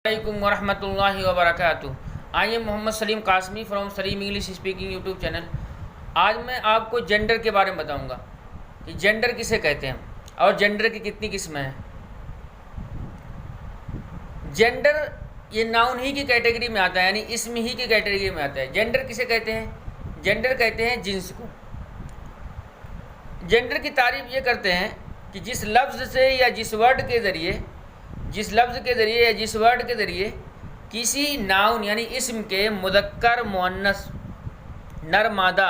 वालेकुम वरहमतुल्लाहि वबरकातुहू। I am Mohammad Salim Qasmi from Salim English speaking YouTube channel. आज मैं आपको जेंडर के बारे में बताऊंगा कि जेंडर किसे कहते हैं और जेंडर की कितनी किस्में हैं। जेंडर ये नाउन ही की कैटेगरी में आता है, यानी इसम ही की कैटेगरी में आता है। जेंडर किसे कहते हैं? जेंडर कहते हैं जिन्स को। जेंडर की तारीफ ये करते हैं कि जिस लफ्ज़ से या जिस वर्ड के ज़रिए या जिस वर्ड के ज़रिए किसी नाउन यानी इसम के मुज़क्कर मुअन्नस नर मादा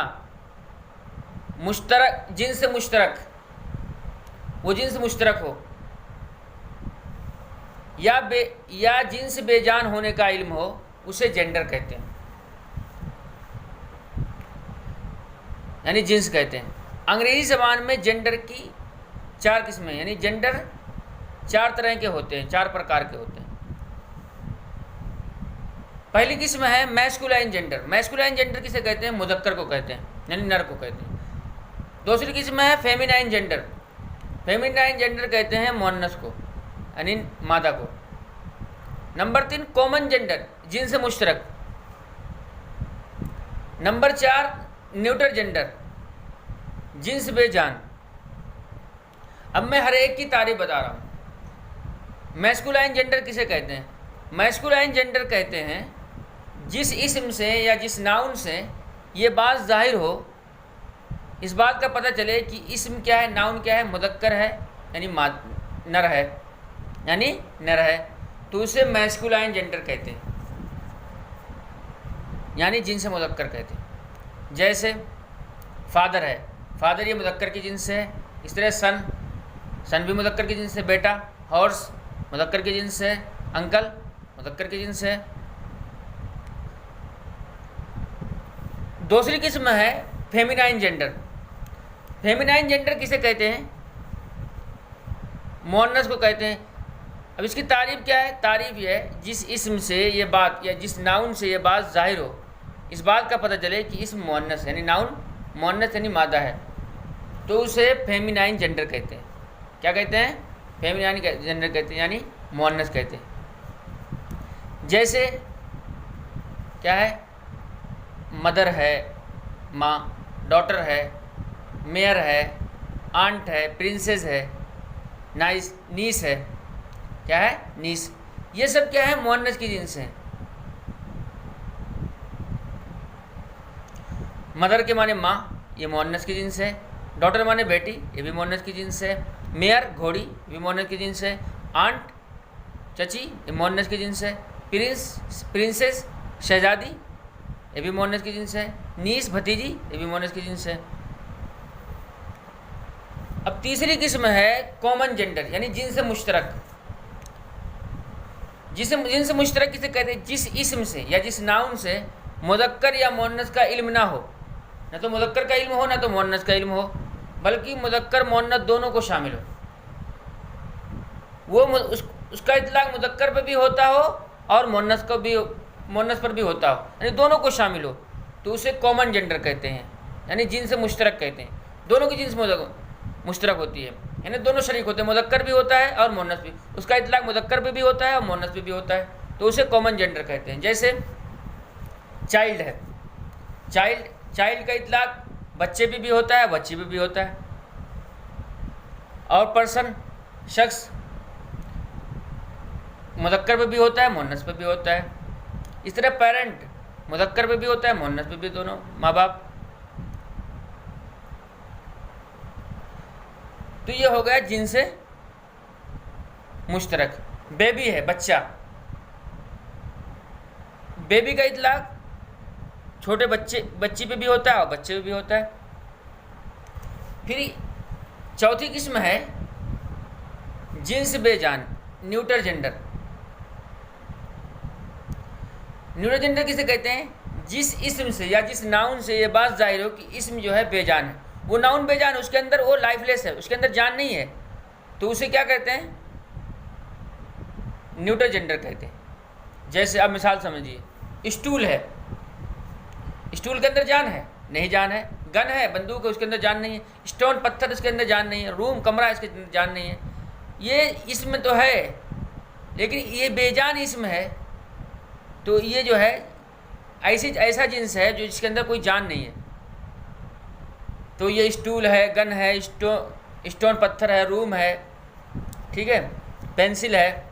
मुश्तरक जिन्स मुश्तरक वो जिन्स मुश्तरक हो या जिन्स बेजान होने का इल्म हो, उसे जेंडर कहते हैं, यानी जिन्स कहते हैं। अंग्रेज़ी ज़बान में जेंडर की 4 किस्में, यानी जेंडर 4 तरह के होते हैं, 4 प्रकार के होते हैं। पहली किस्म है मैस्कुलाइन जेंडर। मैस्कुलाइन जेंडर किसे कहते हैं? मुज़क्कर को कहते हैं, यानी नर को कहते हैं। दूसरी किस्म है फेमिनाइन जेंडर। फेमिनाइन जेंडर कहते हैं मुअन्नस को, यानी मादा को। नंबर 3 कॉमन जेंडर, जिन्स मुश्तरक। नंबर 4 न्यूटर जेंडर, जिन्स बेजान। अब मैं हर एक की तारीफ बता रहा हूँ। मैस्कुलाइन जेंडर किसे कहते हैं? मैस्कुलाइन जेंडर कहते हैं जिस इस्म से या जिस नाउन से ये बात ज़ाहिर हो, इस बात का पता चले कि इस्म क्या है, नाउन क्या है, मुज़क्कर है यानी नर है, तो उसे मैस्कुलाइन जेंडर कहते हैं, यानी जिन्स मुज़क्कर कहते हैं। जैसे फादर है, फादर ये मुज़क्कर की जिन्स है। इस तरह सन भी मुज़क्कर की जिन्स है। बेटा, हॉर्स मुज़क्कर की जिन्स है। अंकल मुज़क्कर की जिन्स है। दूसरी किस्म है फेमिनाइन जेंडर। फेमिनाइन जेंडर किसे कहते हैं? मुअन्नस को कहते हैं। अब इसकी तारीफ़ क्या है? तारीफ़ यह है जिस इस्म से ये बात या जिस नाउन से ये बात ज़ाहिर हो, इस बात का पता चले कि इस्म मुअन्नस यानी नाउन मुअन्नस यानी मादा है, तो उसे फेमिनाइन जेंडर कहते हैं। क्या कहते हैं? फेमिनाइन जेंडर कहते हैं, यानी मुअन्नस कहते हैं। जैसे क्या है? मदर है, माँ, डॉटर है, मेयर है, आंट है, प्रिंसेस है, नीस है। क्या है? नीस। ये सब क्या है? मुअन्नस की जिन्स हैं। मदर के माने माँ, ये मुअन्नस की जिन्स है। डॉटर माने बेटी, ये भी मुअन्नस की जिन्स है। मेयर घोड़ी, ये भी मुअन्नस की जिन्स है। आंट चची, ये मुअन्नस की जिन्स है। प्रिंसेस शहजादी, ये भी मुअन्नस की जिन्स है। नीस भतीजी, ये भी मुअन्नस की जिन्स है। अब तीसरी किस्म है कॉमन जेंडर, यानी जिन्स मुश्तरक। जिन्स मुश्तरक किसे कहते हैं? जिस इस्म से या जिस नाउन से मुज़क्कर या मुअन्नस का इल्म ना हो, ना तो मुज़क्कर का इल्म हो ना तो मुअन्नस का इल्म हो, बल्कि मुज़क्कर मुअन्नस दोनों को शामिल हो। वो उसका इतलाक़ मुज़क्कर पर भी होता हो और मुअन्नस पर भी होता हो, यानी दोनों को शामिल हो, तो उसे कॉमन जेंडर कहते हैं, यानी जिन्स मुश्तरक कहते हैं। दोनों की जिन्स मुश्तरक होती है, यानी दोनों शरीक होते हैं, मुज़क्कर भी होता है और मुअन्नस भी। उसका इतलाक़ मुज़क्कर पे भी होता है और मुअन्नस पे भी होता है, तो उसे कॉमन जेंडर कहते हैं। जैसे चाइल्ड है, चाइल्ड का इतलाक़ बच्चे पे भी होता है, बच्ची पे भी होता है। और पर्सन, शख्स, मुज़क्कर पे भी होता है, मुअन्नस पे भी होता है। इस तरह पेरेंट मुज़क्कर पे भी होता है, मुअन्नस पे भी, दोनों माँ बाप। तो ये हो गया जिन्स मुश्तरक। बेबी है, बच्चा। बेबी का इतलाक़ छोटे बच्ची पे भी होता है और बच्चे पे भी होता है। फिर चौथी किस्म है जिन्स बेजान, न्यूटर जेंडर। न्यूटर जेंडर किसे कहते हैं? जिस इस्म से या जिस नाउन से ये बात ज़ाहिर हो कि इस्म जो है बेजान है, वो नाउन बेजान है, उसके अंदर वो लाइफलेस है, उसके अंदर जान नहीं है, तो उसे क्या कहते हैं? न्यूटर जेंडर कहते हैं। जैसे अब मिसाल समझिए, स्टूल है, स्टूल के अंदर जान है? नहीं जान है। गन है, बंदूक है, उसके अंदर जान नहीं है। स्टोन पत्थर, इसके अंदर जान नहीं है। रूम कमरा, इसके अंदर जान नहीं है। ये इसमें तो है लेकिन ये बेजान इसम है, तो ये जो है ऐसा जिन्स है जो जिसके अंदर कोई जान नहीं है। तो ये स्टूल है, गन है, स्टोन पत्थर है, रूम है, ठीक है, पेंसिल है,